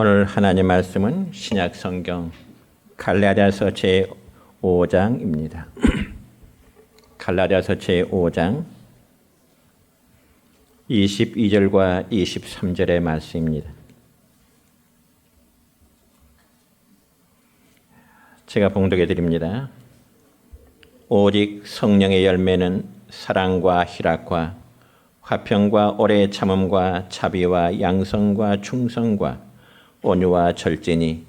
오늘 하나님 말씀은 신약 성경 갈라디아서 제5장입니다. 갈라디아서 제5장 22절과 23절의 말씀입니다. 제가 봉독해 드립니다. 오직 성령의 열매는 사랑과 희락과 화평과 오래 참음과 자비와 양성과 충성과 온유와 절제니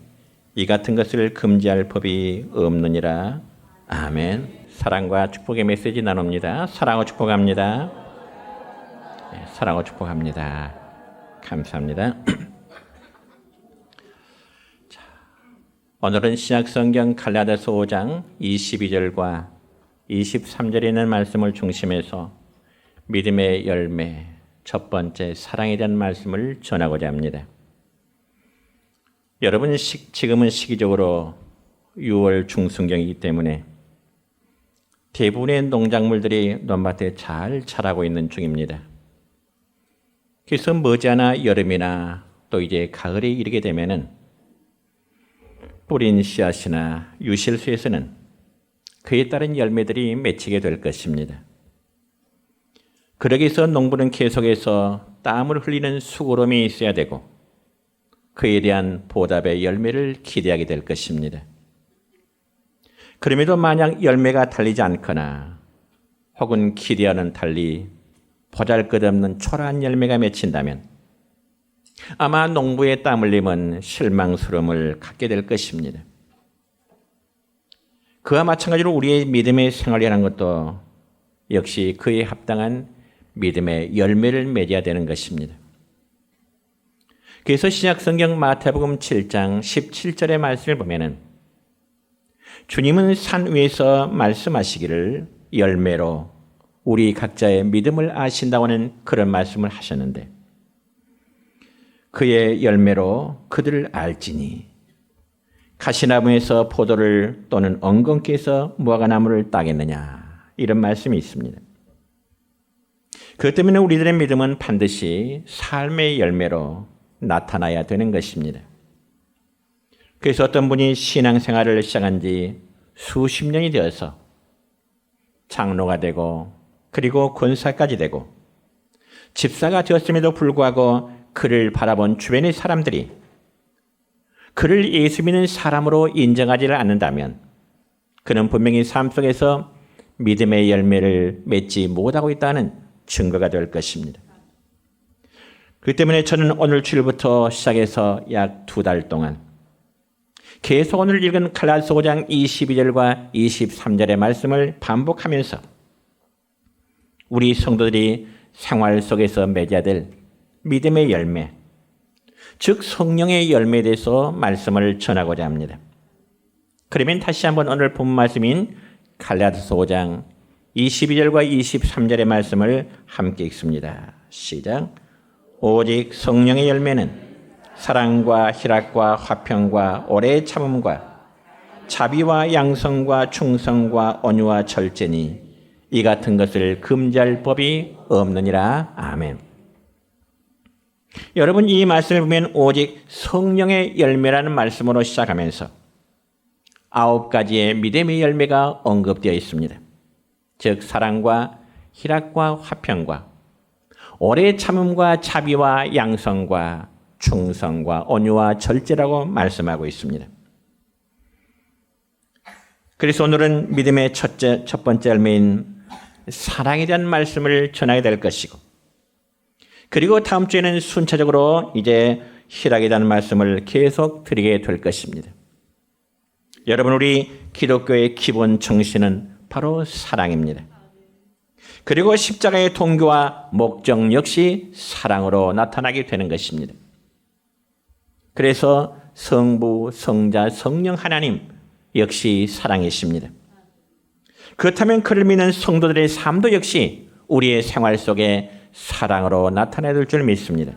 이 같은 것을 금지할 법이 없느니라. 아멘. 사랑과 축복의 메시지 나눕니다. 사랑하고 축복합니다. 네, 사랑하고 축복합니다. 감사합니다. 자, 오늘은 신약성경 갈라디아서 5장 22절과 23절에 있는 말씀을 중심해서 믿음의 열매, 첫 번째 사랑에 대한 말씀을 전하고자 합니다. 여러분, 지금은 시기적으로 6월 중순경이기 때문에 대부분의 농작물들이 논밭에 잘 자라고 있는 중입니다. 그래서 머지않아 여름이나 또 이제 가을에 이르게 되면은 뿌린 씨앗이나 유실수에서는 그에 따른 열매들이 맺히게 될 것입니다. 그러기 위해서 농부는 계속해서 땀을 흘리는 수고로움이 있어야 되고 그에 대한 보답의 열매를 기대하게 될 것입니다. 그럼에도 만약 열매가 달리지 않거나 혹은 기대와는 달리 보잘것없는 초라한 열매가 맺힌다면 아마 농부의 땀 흘림은 실망스러움을 갖게 될 것입니다. 그와 마찬가지로 우리의 믿음의 생활이라는 것도 역시 그에 합당한 믿음의 열매를 맺어야 되는 것입니다. 그래서 신약성경 마태복음 7장 17절의 말씀을 보면은 주님은 산 위에서 말씀하시기를 열매로 우리 각자의 믿음을 아신다고 하는 그런 말씀을 하셨는데 그의 열매로 그들을 알지니 가시나무에서 포도를 또는 엉겅퀴에서 무화과나무를 따겠느냐 이런 말씀이 있습니다. 그것 때문에 우리들의 믿음은 반드시 삶의 열매로 나타나야 되는 것입니다. 그래서 어떤 분이 신앙생활을 시작한 지 수십 년이 되어서 장로가 되고 그리고 권사까지 되고 집사가 되었음에도 불구하고 그를 바라본 주변의 사람들이 그를 예수 믿는 사람으로 인정하지를 않는다면 그는 분명히 삶 속에서 믿음의 열매를 맺지 못하고 있다는 증거가 될 것입니다. 그렇기 때문에 저는 오늘 주일부터 시작해서 약 2달 동안 계속 오늘 읽은 갈라디아서 5장 22절과 23절의 말씀을 반복하면서 우리 성도들이 생활 속에서 맺어야 될 믿음의 열매, 즉 성령의 열매에 대해서 말씀을 전하고자 합니다. 그러면 다시 한번 오늘 본 말씀인 갈라디아서 5장 22절과 23절의 말씀을 함께 읽습니다. 시작. 오직 성령의 열매는 사랑과 희락과 화평과 오래 참음과 자비와 양성과 충성과 온유와 절제니 이 같은 것을 금지할 법이 없느니라. 아멘. 여러분, 이 말씀을 보면 오직 성령의 열매라는 말씀으로 시작하면서 9가지의 믿음의 열매가 언급되어 있습니다. 즉 사랑과 희락과 화평과 오래 참음과 자비와 양성과 충성과 온유와 절제라고 말씀하고 있습니다. 그래서 오늘은 믿음의 첫 번째 열매인 사랑에 대한 말씀을 전하게 될 것이고 그리고 다음 주에는 순차적으로 이제 희락에 대한 말씀을 계속 드리게 될 것입니다. 여러분, 우리 기독교의 기본 정신은 바로 사랑입니다. 그리고 십자가의 동기와 목적 역시 사랑으로 나타나게 되는 것입니다. 그래서 성부, 성자, 성령 하나님 역시 사랑이십니다. 그렇다면 그를 믿는 성도들의 삶도 역시 우리의 생활 속에 사랑으로 나타나야 될 줄 믿습니다.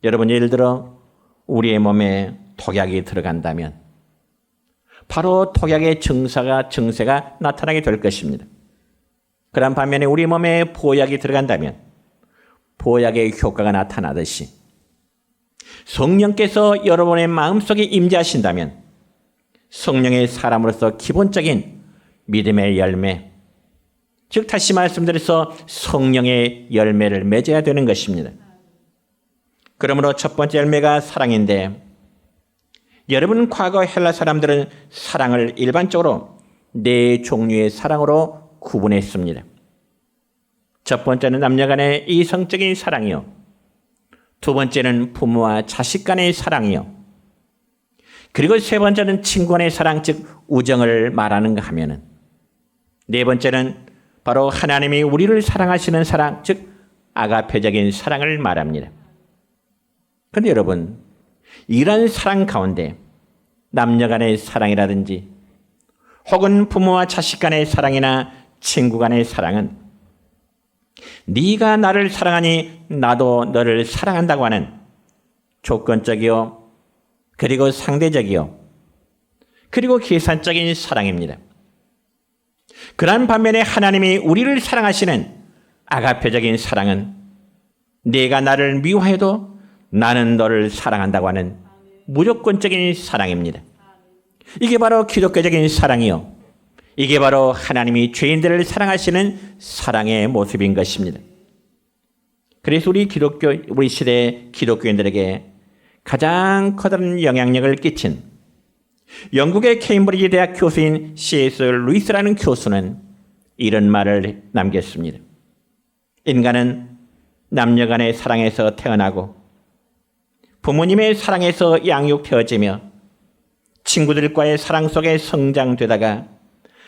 여러분, 예를 들어 우리의 몸에 독약이 들어간다면 바로 독약의 증세가 나타나게 될 것입니다. 그런 반면에 우리 몸에 보약이 들어간다면 보약의 효과가 나타나듯이 성령께서 여러분의 마음속에 임재하신다면 성령의 사람으로서 기본적인 믿음의 열매, 즉 다시 말씀드려서 성령의 열매를 맺어야 되는 것입니다. 그러므로 첫 번째 열매가 사랑인데, 여러분 과거 헬라 사람들은 사랑을 일반적으로 네 종류의 사랑으로 구분했습니다. 첫 번째는 남녀 간의 이성적인 사랑이요, 두 번째는 부모와 자식 간의 사랑이요, 그리고 세 번째는 친구 간의 사랑, 즉 우정을 말하는가 하면은, 네 번째는 바로 하나님이 우리를 사랑하시는 사랑, 즉 아가페적인 사랑을 말합니다. 그런데 여러분, 이런 사랑 가운데 남녀 간의 사랑이라든지 혹은 부모와 자식 간의 사랑이나 친구 간의 사랑은 네가 나를 사랑하니 나도 너를 사랑한다고 하는 조건적이요, 그리고 상대적이요, 그리고 계산적인 사랑입니다. 그러한 반면에 하나님이 우리를 사랑하시는 아가페적인 사랑은 네가 나를 미워해도 나는 너를 사랑한다고 하는 무조건적인 사랑입니다. 이게 바로 기독교적인 사랑이요, 이게 바로 하나님이 죄인들을 사랑하시는 사랑의 모습인 것입니다. 그래서 우리 시대 기독교인들에게 가장 커다란 영향력을 끼친 영국의 케임브리지 대학 교수인 C.S. 루이스라는 교수는 이런 말을 남겼습니다. 인간은 남녀 간의 사랑에서 태어나고 부모님의 사랑에서 양육되어지며 친구들과의 사랑 속에 성장되다가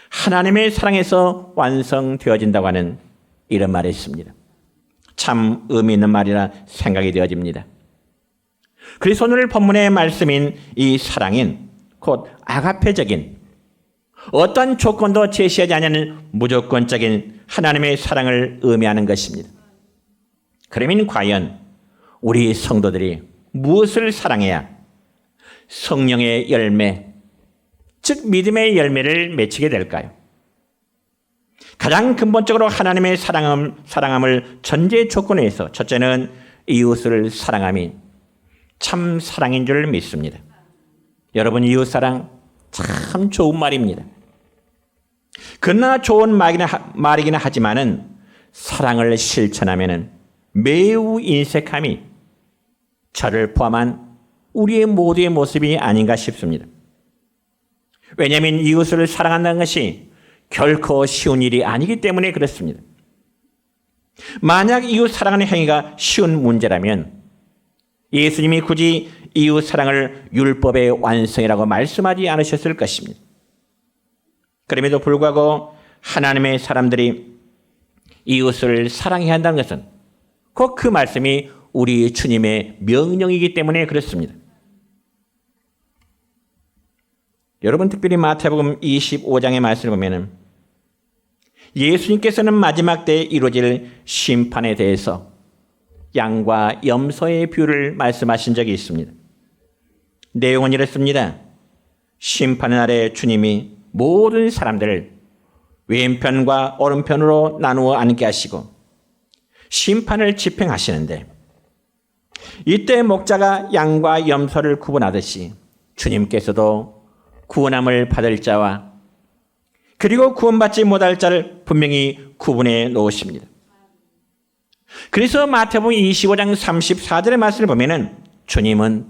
하나님의 사랑에서 완성되어진다고 하는 이런 말을 했습니다. 참 의미 있는 말이라 생각이 되어집니다. 그래서 오늘 본문의 말씀인 이 사랑인 곧 아가페적인, 어떤 조건도 제시하지 않는 무조건적인 하나님의 사랑을 의미하는 것입니다. 그러면 과연 우리 성도들이 무엇을 사랑해야 성령의 열매, 즉 믿음의 열매를 맺히게 될까요? 가장 근본적으로 하나님의 사랑함을 전제 조건에 해서 첫째는 이웃을 사랑함이 참 사랑인 줄 믿습니다. 여러분, 이웃사랑 참 좋은 말입니다. 그러나 좋은 말이긴 하지만은 사랑을 실천하면은 매우 인색함이 저를 포함한 우리의 모두의 모습이 아닌가 싶습니다. 왜냐하면 이웃을 사랑한다는 것이 결코 쉬운 일이 아니기 때문에 그렇습니다. 만약 이웃 사랑하는 행위가 쉬운 문제라면 예수님이 굳이 이웃 사랑을 율법의 완성이라고 말씀하지 않으셨을 것입니다. 그럼에도 불구하고 하나님의 사람들이 이웃을 사랑해야 한다는 것은 꼭 그 말씀이 우리 주님의 명령이기 때문에 그렇습니다. 여러분, 특별히 마태복음 25장의 말씀을 보면은 예수님께서는 마지막 때에 이루어질 심판에 대해서 양과 염소의 비유를 말씀하신 적이 있습니다. 내용은 이렇습니다. 심판의 날에 주님이 모든 사람들을 왼편과 오른편으로 나누어 앉게 하시고 심판을 집행하시는데, 이때 목자가 양과 염소를 구분하듯이 주님께서도 구원함을 받을 자와 그리고 구원받지 못할 자를 분명히 구분해 놓으십니다. 그래서 마태복음 25장 34절의 말씀을 보면은 주님은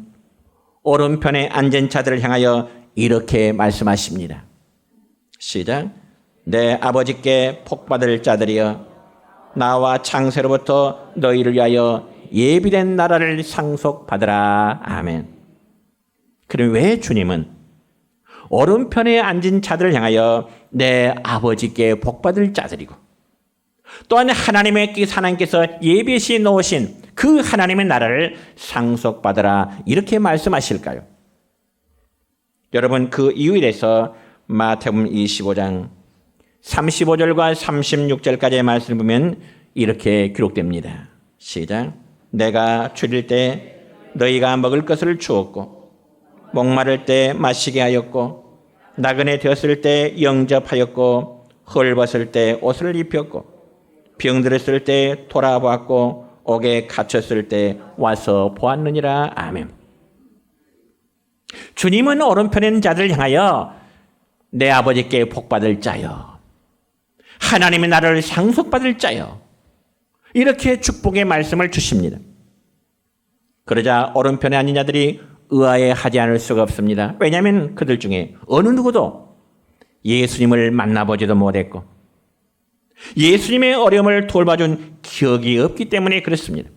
오른편에 앉은 자들을 향하여 이렇게 말씀하십니다. 시작. 내 아버지께 복받을 자들이여, 나와 창세로부터 너희를 위하여 예비된 나라를 상속받으라. 아멘. 그럼 왜 주님은 오른편에 앉은 자들을 향하여 내 아버지께 복받을 자들이고 또한 하나님께서 예비시 놓으신 그 하나님의 나라를 상속받으라 이렇게 말씀하실까요? 여러분, 그 이유에 대해서 마태복음 25장 35절과 36절까지의 말씀을 보면 이렇게 기록됩니다. 시작. 내가 줄일 때 너희가 먹을 것을 주었고, 목마를 때 마시게 하였고, 나그네 되었을 때 영접하였고, 헐벗을 때 옷을 입혔고, 병들었을 때 돌아보았고, 옥에 갇혔을 때 와서 보았느니라. 아멘. 주님은 오른편에 있는 자들을 향하여 내 아버지께 복받을 자여, 하나님의 나라를 상속받을 자여, 이렇게 축복의 말씀을 주십니다. 그러자 오른편에 앉은 자들이 의아해 하지 않을 수가 없습니다. 왜냐하면 그들 중에 어느 누구도 예수님을 만나보지도 못했고 예수님의 어려움을 돌봐준 기억이 없기 때문에 그렇습니다.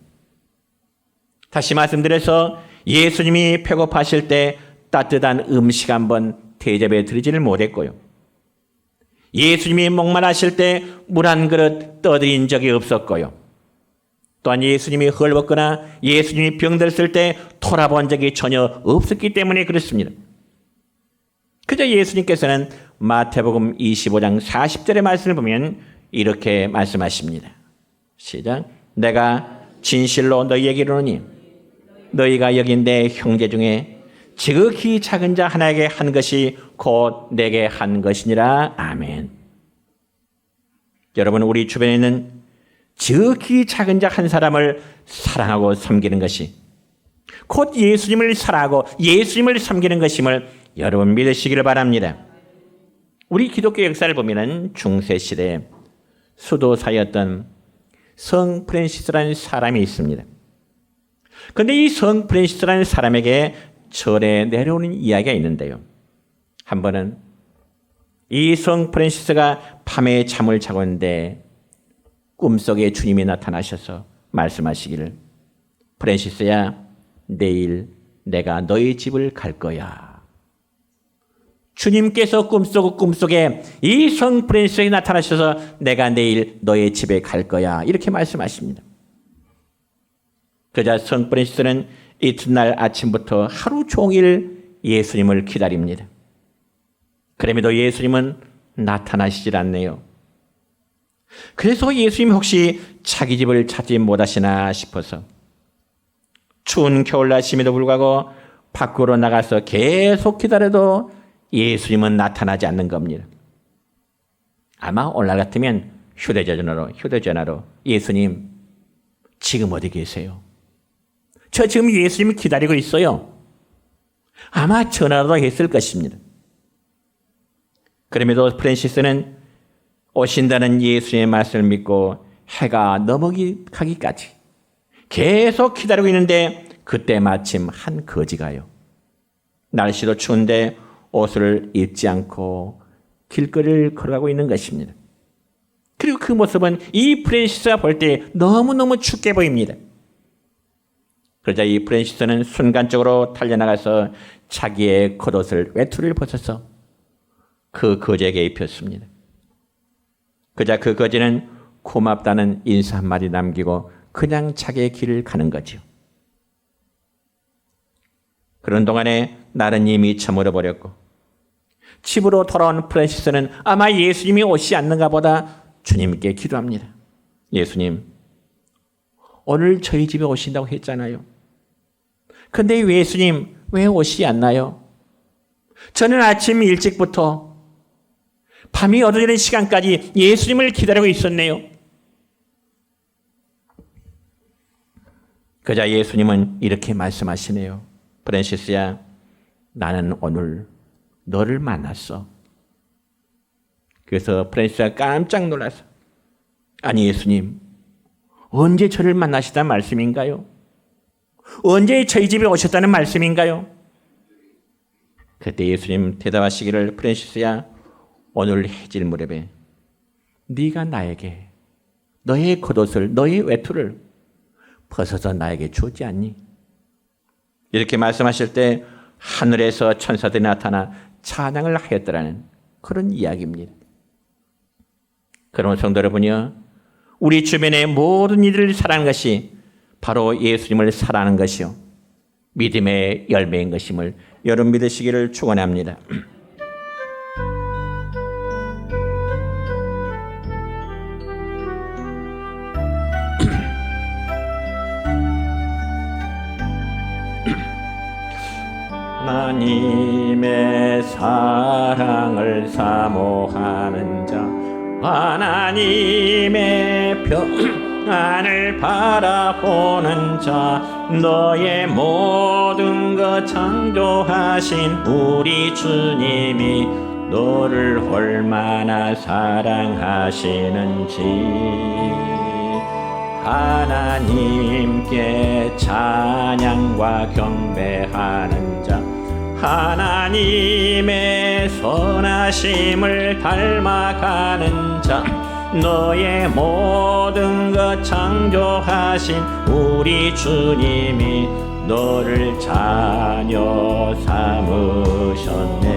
다시 말씀드려서 예수님이 배고파실 때 따뜻한 음식 한번 대접해 드리지를 못했고요. 예수님이 목마르실 때 물 한 그릇 떠드린 적이 없었고요. 또한 예수님이 헐벗거나 예수님이 병들었을 때 돌아본 적이 전혀 없었기 때문에 그렇습니다. 그저 예수님께서는 마태복음 25장 40절의 말씀을 보면 이렇게 말씀하십니다. 시작. 내가 진실로 너희에게 이르노니 너희가 여기 내 형제 중에 지극히 작은 자 하나에게 한 것이 곧 내게 한 것이니라. 아멘. 여러분, 우리 주변에 있는 지극히 작은 자 한 사람을 사랑하고 섬기는 것이 곧 예수님을 사랑하고 예수님을 섬기는 것임을 여러분 믿으시기를 바랍니다. 우리 기독교 역사를 보면 중세시대에 수도사였던 성 프랜시스라는 사람이 있습니다. 그런데 이 성 프랜시스라는 사람에게 절에 내려오는 이야기가 있는데요. 한 번은 이 성 프랜시스가 밤에 잠을 자고 있는데 꿈속에 주님이 나타나셔서 말씀하시기를, 프랜시스야, 내일 내가 너희 집을 갈 거야. 주님께서 꿈속에 이 성 프랜시스에 나타나셔서 내가 내일 너의 집에 갈 거야, 이렇게 말씀하십니다. 그러자 성 프랜시스는 이튿날 아침부터 하루 종일 예수님을 기다립니다. 그럼에도 예수님은 나타나시질 않네요. 그래서 예수님이 혹시 자기 집을 찾지 못하시나 싶어서 추운 겨울날씨임에도 불구하고 밖으로 나가서 계속 기다려도 예수님은 나타나지 않는 겁니다. 아마 오늘 같으면 휴대전화로 예수님 지금 어디 계세요? 저 지금 예수님을 기다리고 있어요. 아마 전화도 했을 것입니다. 그럼에도 프랜시스는 오신다는 예수님의 말씀을 믿고 해가 넘어가기까지 계속 기다리고 있는데 그때 마침 한 거지가요. 날씨도 추운데 옷을 입지 않고 길거리를 걸어가고 있는 것입니다. 그리고 그 모습은 이 프랜시스가 볼 때 너무너무 춥게 보입니다. 그러자 이 프랜시스는 순간적으로 달려나가서 자기의 겉옷을 외투를 벗어서 그 거지에게 입혔습니다. 그자 그 거지는 고맙다는 인사 한마디 남기고 그냥 자기의 길을 가는 거죠. 그런 동안에 날은 이미 저물어 버렸고 집으로 돌아온 프랜시스는 아마 예수님이 오시지 않는가 보다 주님께 기도합니다. 예수님, 오늘 저희 집에 오신다고 했잖아요. 근데 예수님 왜 오시지 않나요? 저는 아침 일찍부터 밤이 어두워지는 시간까지 예수님을 기다리고 있었네요. 그자 예수님은 이렇게 말씀하시네요. 프랜시스야, 나는 오늘 너를 만났어. 그래서 프랜시스가 깜짝 놀라서, 아니 예수님, 언제 저를 만나시다는 말씀인가요? 언제 저희 집에 오셨다는 말씀인가요? 그때 예수님 대답하시기를, 프랜시스야, 오늘 해질 무렵에 네가 나에게 너의 겉옷을, 너의 외투를 벗어서 나에게 주었지 않니? 이렇게 말씀하실 때 하늘에서 천사들이 나타나 찬양을 하였더라는 그런 이야기입니다. 그러면 성도 여러분이요, 우리 주변의 모든 이들을 사랑하는 것이 바로 예수님을 사랑하는 것이요 믿음의 열매인 것임을 여러분 믿으시기를 축원합니다. 하나님의 사랑을 사모하는 자, 하나님의 하늘 바라보는 자 너의 모든 것 창조하신 우리 주님이 너를 얼마나 사랑하시는지 하나님께 찬양과 경배하는 자 하나님의 선하심을 닮아가는 자 너의 모든 것 창조하신 우리 주님이 너를 자녀 삼으셨네.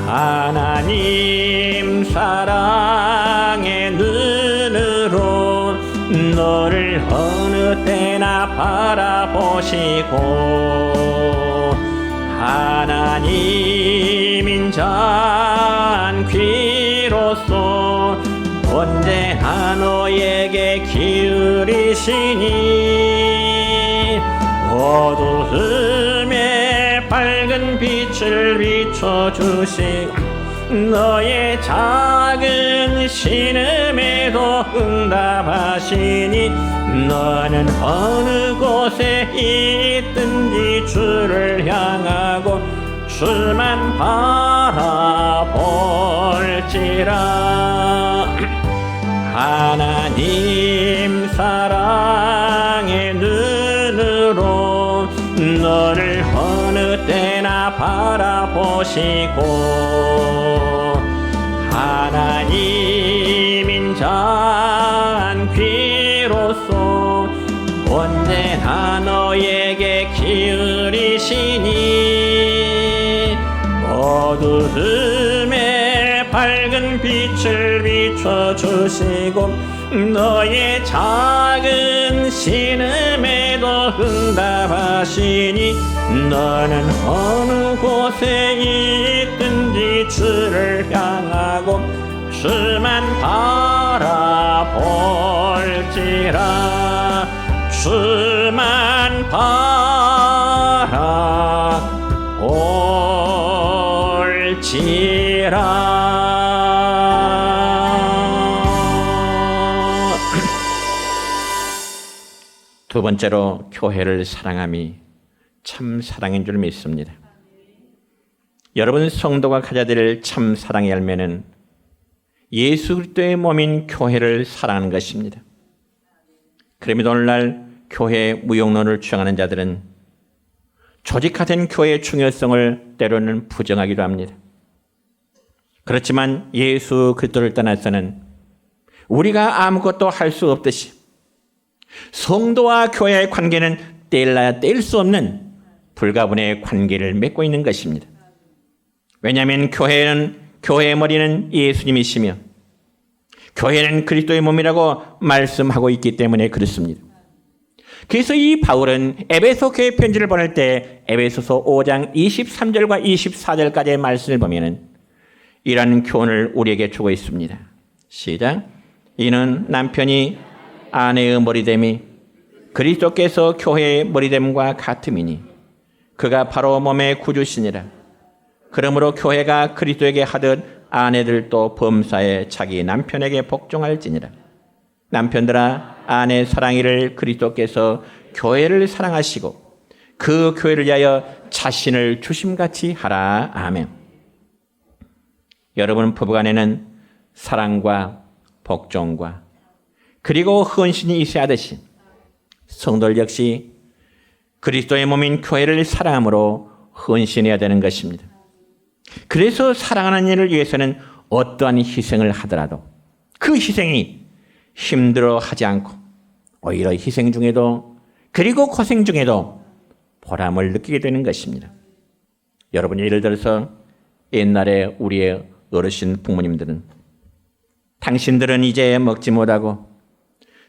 하나님 사랑의 눈으로 너를 어느 때나 바라보시고 하나님인 자한 귀로써 언제나 너에게 기울이시니 어두움에 밝은 빛을 비춰주시고 너의 작은 신음에도 응답하시니 너는 어느 곳에 있든지 주를 향하고 주만 바라볼지라. 하나님 사랑의 눈으로 너를 어느 때나 바라보시고 하나님인 자한 귀로써 언제나 너에게 기울이시니 어두움에 밝은 빛을 비춰주시고 너의 작은 신음에도 응답하시니 너는 어느 곳에 있든지 주를 향하고 주만 바라볼지라. 주만 바라볼지라. 두 번째로 교회를 사랑함이 참 사랑인 줄 믿습니다. 여러분 성도가 가져야 될 참 사랑의 열매는 예수 그리스도의 몸인 교회를 사랑하는 것입니다. 그럼에도 오늘날 교회 무용론을 주장하는 자들은 조직화된 교회의 중요성을 때로는 부정하기도 합니다. 그렇지만 예수 그리스도를 떠나서는 우리가 아무것도 할 수 없듯이 성도와 교회의 관계는 뗄래야 뗄 수 없는 불가분의 관계를 맺고 있는 것입니다. 왜냐하면 교회의 머리는 예수님이시며 교회는 그리스도의 몸이라고 말씀하고 있기 때문에 그렇습니다. 그래서 이 바울은 에베소 교회 편지를 보낼 때 에베소서 5장 23절과 24절까지의 말씀을 보면 이러한 교훈을 우리에게 주고 있습니다. 시작. 이는 남편이 아내의 머리됨이 그리스도께서 교회의 머리됨과 같음이니 그가 바로 몸의 구주시니라. 그러므로 교회가 그리스도에게 하듯 아내들도 범사에 자기 남편에게 복종할지니라. 남편들아 아내 사랑이를 그리스도께서 교회를 사랑하시고 그 교회를 위하여 자신을 주심같이 하라. 아멘. 여러분 부부간에는 사랑과 복종과 그리고 헌신이 있어야 하듯이 성도들 역시 그리스도의 몸인 교회를 사랑함으로 헌신해야 되는 것입니다. 그래서 사랑하는 일을 위해서는 어떠한 희생을 하더라도 그 희생이 힘들어하지 않고 오히려 희생 중에도 그리고 고생 중에도 보람을 느끼게 되는 것입니다. 여러분이 예를 들어서 옛날에 우리의 어르신 부모님들은 당신들은 이제 먹지 못하고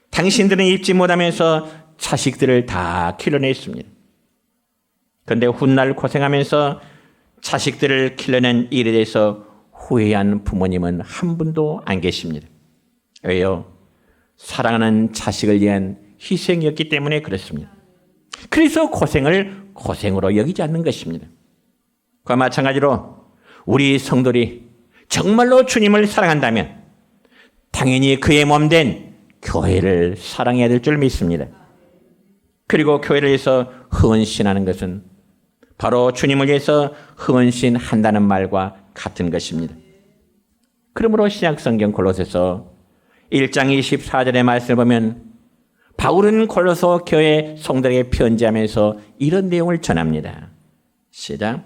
당신들은 입지 못하면서 자식들을 다 키워냈습니다. 그런데 훗날 고생하면서 자식들을 키워낸 일에 대해서 후회한 부모님은 한 분도 안 계십니다. 왜요? 사랑하는 자식을 위한 희생이었기 때문에 그렇습니다. 그래서 고생을 고생으로 여기지 않는 것입니다. 그와 마찬가지로 우리 성도들이 정말로 주님을 사랑한다면 당연히 그의 몸된 교회를 사랑해야 될 줄 믿습니다. 그리고 교회를 위해서 헌신하는 것은 바로 주님을 위해서 헌신한다는 말과 같은 것입니다. 그러므로 신약성경 골로새서 1장 24절의 말씀을 보면 바울은 골로새 교회 성도에게 편지하면서 이런 내용을 전합니다. 시작.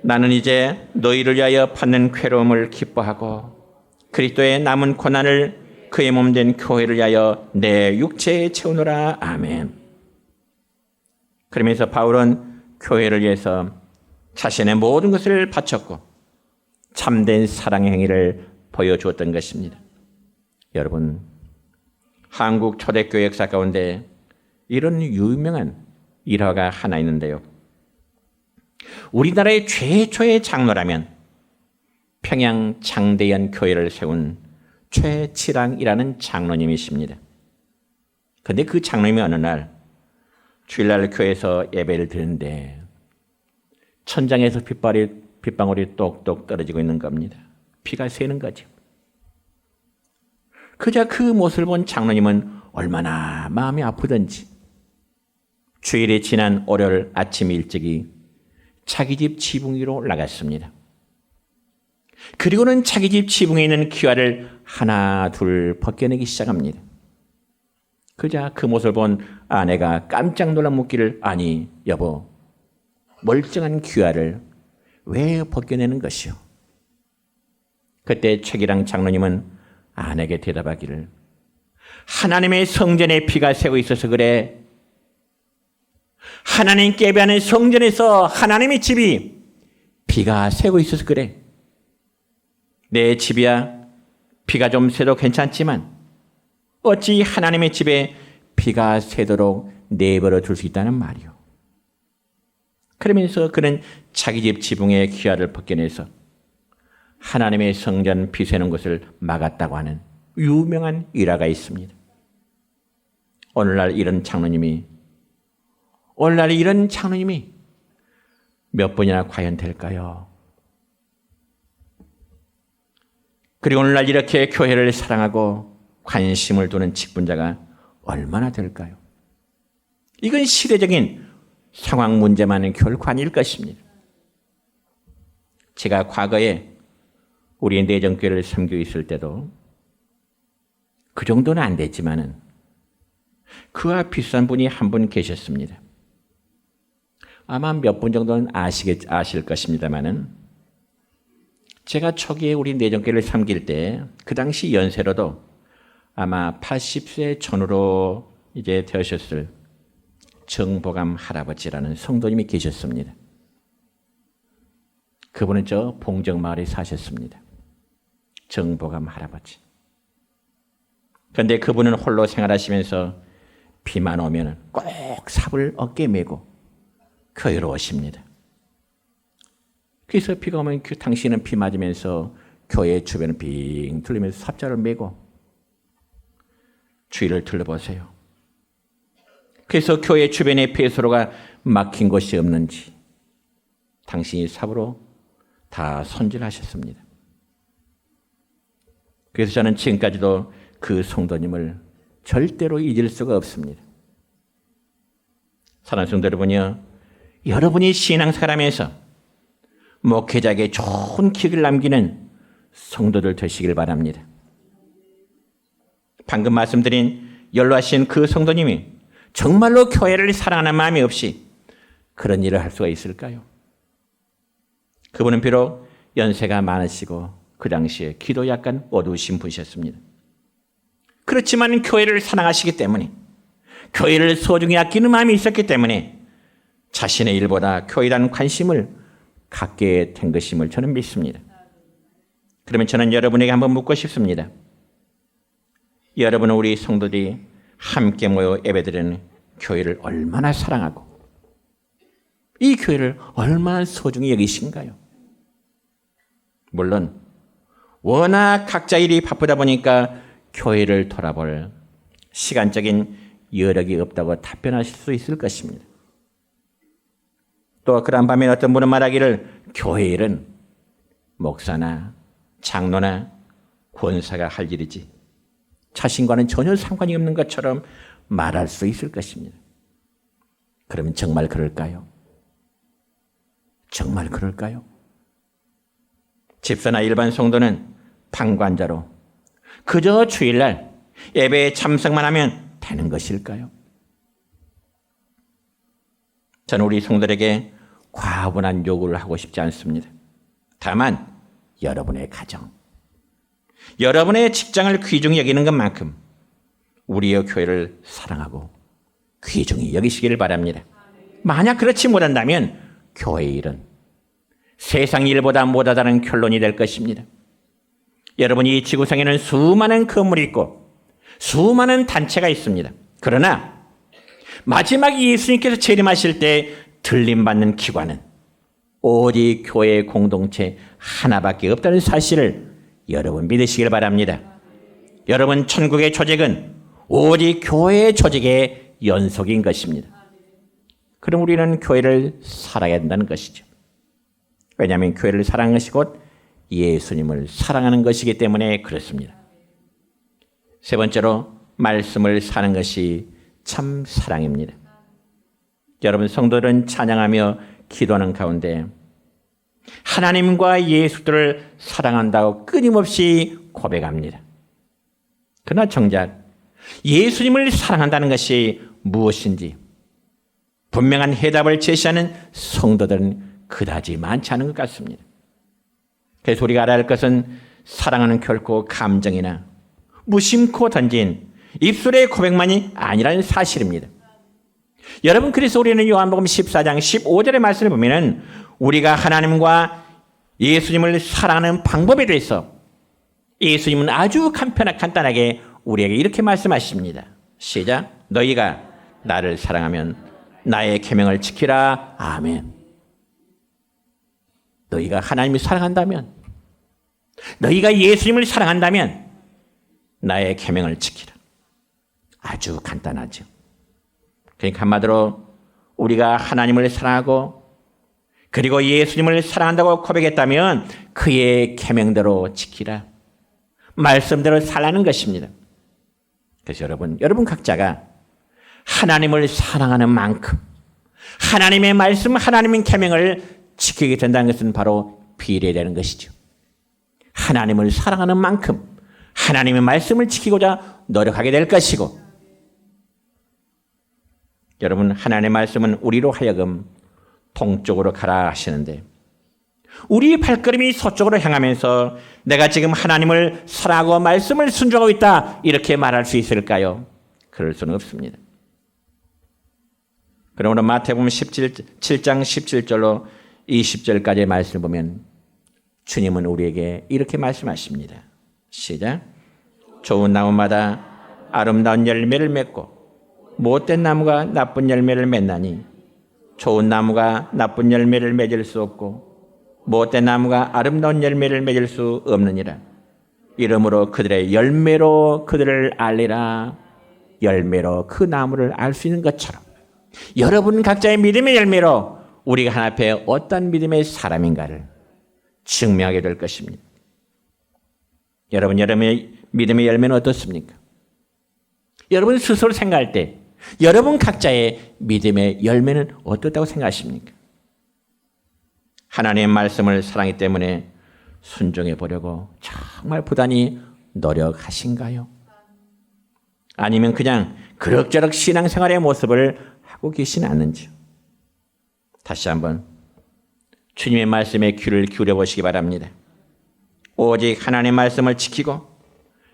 나는 이제 너희를 위하여 받는 괴로움을 기뻐하고 그리스도의 남은 고난을 그의 몸된 교회를 위하여 내 육체에 채우노라. 아멘. 그러면서 바울은 교회를 위해서 자신의 모든 것을 바쳤고 참된 사랑의 행위를 보여주었던 것입니다. 여러분, 한국 초대교회 역사 가운데 이런 유명한 일화가 하나 있는데요. 우리나라의 최초의 장로라면 평양 장대연 교회를 세운 최치랑이라는 장로님이십니다. 그런데 그 장로님이 어느 날 주일날 교회에서 예배를 드리는데 천장에서 빗방울이 똑똑 떨어지고 있는 겁니다. 피가 새는 거죠. 그저 그 모습을 본 장로님은 얼마나 마음이 아프던지 주일이 지난 월요일 아침 일찍이 자기 집 지붕 위로 나갔습니다. 그리고는 자기 집 지붕에 있는 기와를 하나 둘 벗겨내기 시작합니다. 그자 그 모습을 본 아내가 깜짝 놀라 묻기를 아니 여보 멀쩡한 귀화를 왜 벗겨내는 것이오? 그때 최기랑 장로님은 아내에게 대답하기를 하나님의 성전에 피가 새고 있어서 그래. 하나님께 예배하는 성전에서 하나님의 집이 피가 새고 있어서 그래. 내 집이야 피가 좀 새도 괜찮지만 어찌 하나님의 집에 피가 새도록 내버려 둘 수 있다는 말이오. 그러면서 그는 자기 집 지붕의 기와를 벗겨내서 하나님의 성전 피 새는 것을 막았다고 하는 유명한 일화가 있습니다. 오늘날 이런 장로님이 몇 번이나 과연 될까요? 그리고 오늘날 이렇게 교회를 사랑하고 관심을 두는 직분자가 얼마나 될까요? 이건 시대적인 상황 문제만은 결코 아닐 것입니다. 제가 과거에 우리 내정교회를 섬기고 있을 때도 그 정도는 안 됐지만은 그와 비슷한 분이 한 분 계셨습니다. 아마 몇 분 정도는 아실 것입니다만은 제가 초기에 우리 내정교회를 섬길 때 그 당시 연세로도 아마 80세 전후로 이제 되셨을 정보감 할아버지라는 성도님이 계셨습니다. 그분은 저 봉정마을에 사셨습니다. 정보감 할아버지. 그런데 그분은 홀로 생활하시면서 비만 오면 꼭 삽을 어깨에 메고 교회로 오십니다. 그래서 비가 오면 당신은 비 맞으면서 교회 주변을 빙 둘리면서 삽자를 메고 주위를 둘러보세요. 그래서 교회 주변에 폐소로가 막힌 곳이 없는지 당신이 삽으로 다 손질하셨습니다. 그래서 저는 지금까지도 그 성도님을 절대로 잊을 수가 없습니다. 사랑하는 성도 여러분이요, 여러분이 신앙생활하면서 목회자에게 좋은 기억을 남기는 성도들 되시길 바랍니다. 방금 말씀드린 연로하신 그 성도님이 정말로 교회를 사랑하는 마음이 없이 그런 일을 할 수가 있을까요? 그분은 비록 연세가 많으시고 그 당시에 기도 약간 어두우신 분이셨습니다. 그렇지만 교회를 사랑하시기 때문에 교회를 소중히 아끼는 마음이 있었기 때문에 자신의 일보다 교회라는 관심을 갖게 된 것임을 저는 믿습니다. 그러면 저는 여러분에게 한번 묻고 싶습니다. 여러분은 우리 성도들이 함께 모여 예배드리는 교회를 얼마나 사랑하고 이 교회를 얼마나 소중히 여기신가요? 물론 워낙 각자 일이 바쁘다 보니까 교회를 돌아볼 시간적인 여력이 없다고 답변하실 수 있을 것입니다. 또 그런 반면에 어떤 분은 말하기를 교회 일은 목사나 장로나 권사가 할 일이지 자신과는 전혀 상관이 없는 것처럼 말할 수 있을 것입니다. 그러면 정말 그럴까요? 정말 그럴까요? 집사나 일반 성도는 방관자로 그저 주일날 예배에 참석만 하면 되는 것일까요? 저는 우리 성도들에게 과분한 요구를 하고 싶지 않습니다. 다만 여러분의 가정, 여러분의 직장을 귀중히 여기는 것만큼 우리의 교회를 사랑하고 귀중히 여기시기를 바랍니다. 만약 그렇지 못한다면 교회의 일은 세상 일보다 못하다는 결론이 될 것입니다. 여러분, 이 지구상에는 수많은 건물이 있고 수많은 단체가 있습니다. 그러나 마지막 예수님께서 재림하실 때 들림받는 기관은 오직 교회의 공동체 하나밖에 없다는 사실을 여러분 믿으시길 바랍니다. 여러분, 천국의 조직은 오직 교회의 조직의 연속인 것입니다. 그럼 우리는 교회를 사랑해야 된다는 것이죠. 왜냐하면 교회를 사랑하는 것이 곧 예수님을 사랑하는 것이기 때문에 그렇습니다. 세 번째로, 말씀을 사는 것이 참 사랑입니다. 여러분, 성도들은 찬양하며 기도하는 가운데 하나님과 예수들을 사랑한다고 끊임없이 고백합니다. 그러나 정작 예수님을 사랑한다는 것이 무엇인지 분명한 해답을 제시하는 성도들은 그다지 많지 않은 것 같습니다. 그래서 우리가 알아야 할 것은 사랑하는 결코 감정이나 무심코 던진 입술의 고백만이 아니라는 사실입니다. 여러분, 그래서 우리는 요한복음 14장 15절의 말씀을 보면 우리가 하나님과 예수님을 사랑하는 방법에 대해서 예수님은 아주 간단하게 우리에게 이렇게 말씀하십니다. 시작. 너희가 나를 사랑하면 나의 계명을 지키라. 아멘. 너희가 하나님을 사랑한다면, 너희가 예수님을 사랑한다면 나의 계명을 지키라. 아주 간단하죠. 그러니까 한마디로 우리가 하나님을 사랑하고 그리고 예수님을 사랑한다고 고백했다면 그의 계명대로 지키라. 말씀대로 살라는 것입니다. 그래서 여러분 각자가 하나님을 사랑하는 만큼 하나님의 말씀, 하나님의 계명을 지키게 된다는 것은 바로 비례되는 것이죠. 하나님을 사랑하는 만큼 하나님의 말씀을 지키고자 노력하게 될 것이고, 여러분, 하나님의 말씀은 우리로 하여금 동쪽으로 가라 하시는데 우리 발걸음이 서쪽으로 향하면서 내가 지금 하나님을 사랑하고 말씀을 순종하고 있다 이렇게 말할 수 있을까요? 그럴 수는 없습니다. 그러므로 마태복음 7장 17절로 20절까지의 말씀을 보면 주님은 우리에게 이렇게 말씀하십니다. 시작. 좋은 나무마다 아름다운 열매를 맺고 못된 나무가 나쁜 열매를 맺나니 좋은 나무가 나쁜 열매를 맺을 수 없고 못된 나무가 아름다운 열매를 맺을 수 없느니라. 이러므로 그들의 열매로 그들을 알리라. 열매로 그 나무를 알 수 있는 것처럼 여러분 각자의 믿음의 열매로 우리가 하나님 앞에 어떤 믿음의 사람인가를 증명하게 될 것입니다. 여러분의 믿음의 열매는 어떻습니까? 여러분 스스로 생각할 때 여러분 각자의 믿음의 열매는 어떻다고 생각하십니까? 하나님의 말씀을 사랑하기 때문에 순종해 보려고 정말 부단히 노력하신가요? 아니면 그냥 그럭저럭 신앙생활의 모습을 하고 계시는 않는지요? 다시 한번 주님의 말씀에 귀를 기울여 보시기 바랍니다. 오직 하나님의 말씀을 지키고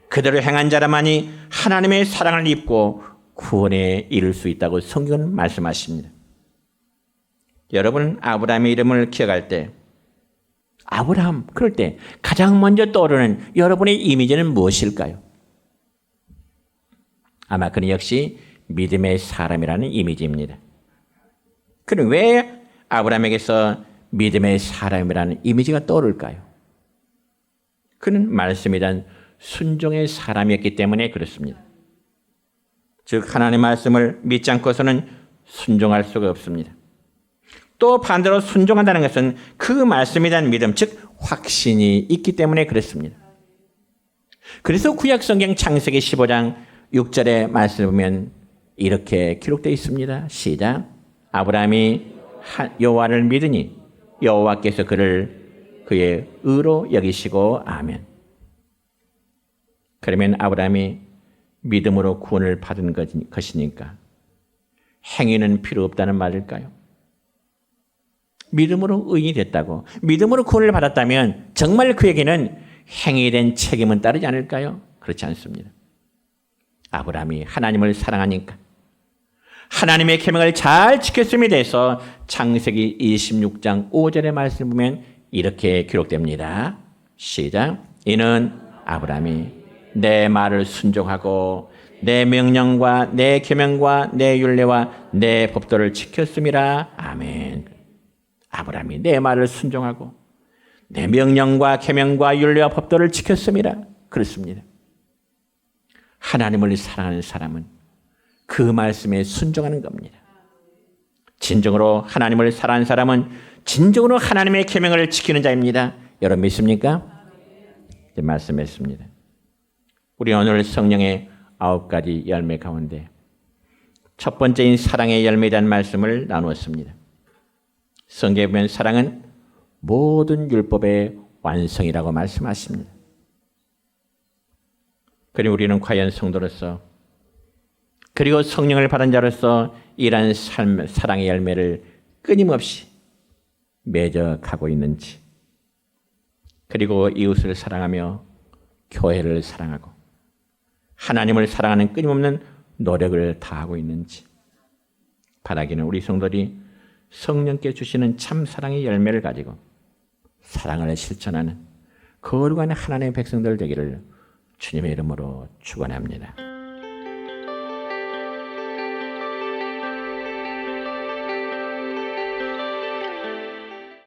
그대로 행한 자라만이 하나님의 사랑을 입고 구원에 이를 수 있다고 성경은 말씀하십니다. 여러분, 아브라함의 이름을 기억할 때 아브라함, 그럴 때 가장 먼저 떠오르는 여러분의 이미지는 무엇일까요? 아마 그는 역시 믿음의 사람이라는 이미지입니다. 그럼 왜 아브라함에게서 믿음의 사람이라는 이미지가 떠오를까요? 그는 말씀에 대한 순종의 사람이었기 때문에 그렇습니다. 즉 하나님의 말씀을 믿지 않고서는 순종할 수가 없습니다. 또 반대로 순종한다는 것은 그 말씀에 대한 믿음, 즉 확신이 있기 때문에 그렇습니다. 그래서 구약성경 창세기 15장 6절의 말씀을 보면 이렇게 기록되어 있습니다. 시작. 아브라함이 여호와를 믿으니 여호와께서 그를 그의 의로 여기시고 아멘. 그러면 아브라함이 믿음으로 구원을 받은 것이니까 행위는 필요 없다는 말일까요? 믿음으로 의인이 됐다고, 믿음으로 구원을 받았다면 정말 그에게는 행위에 대한 책임은 따르지 않을까요? 그렇지 않습니다. 아브라함이 하나님을 사랑하니까 하나님의 계명을 잘 지켰음에 대해서 창세기 26장 5절의 말씀 보면 이렇게 기록됩니다. 시작. 이는 아브라함이 내 말을 순종하고 내 명령과 내 계명과 내 율례와 내 법도를 지켰음이라. 아멘. 아브라함이 내 말을 순종하고 내 명령과 계명과 율례와 법도를 지켰음이라. 그렇습니다. 하나님을 사랑하는 사람은 그 말씀에 순종하는 겁니다. 진정으로 하나님을 사랑하는 사람은 진정으로 하나님의 계명을 지키는 자입니다. 여러분 믿습니까? 이제 말씀했습니다. 우리 오늘 성령의 9가지 열매 가운데 첫 번째인 사랑의 열매에 대한 말씀을 나누었습니다. 성경에 보면 사랑은 모든 율법의 완성이라고 말씀하십니다. 그리고 우리는 과연 성도로서 그리고 성령을 받은 자로서 이러한 삶, 사랑의 열매를 끊임없이 맺어가고 있는지, 그리고 이웃을 사랑하며 교회를 사랑하고 하나님을 사랑하는 끊임없는 노력을 다하고 있는지 바라기는 우리 성도들이 성령께 주시는 참 사랑의 열매를 가지고 사랑을 실천하는 거룩한 하나님의 백성들 되기를 주님의 이름으로 축원합니다.